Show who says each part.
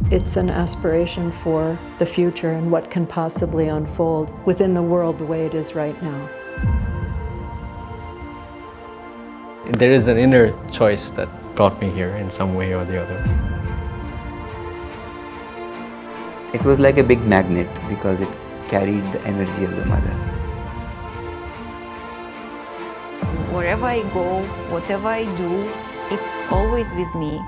Speaker 1: It's an aspiration for the future and what can possibly unfold within the world the way it is right now.
Speaker 2: There is an inner choice that brought me here in some way or the other.
Speaker 3: It was like a big magnet because it carried the energy of the mother.
Speaker 4: Wherever I go, whatever I do, it's always with me.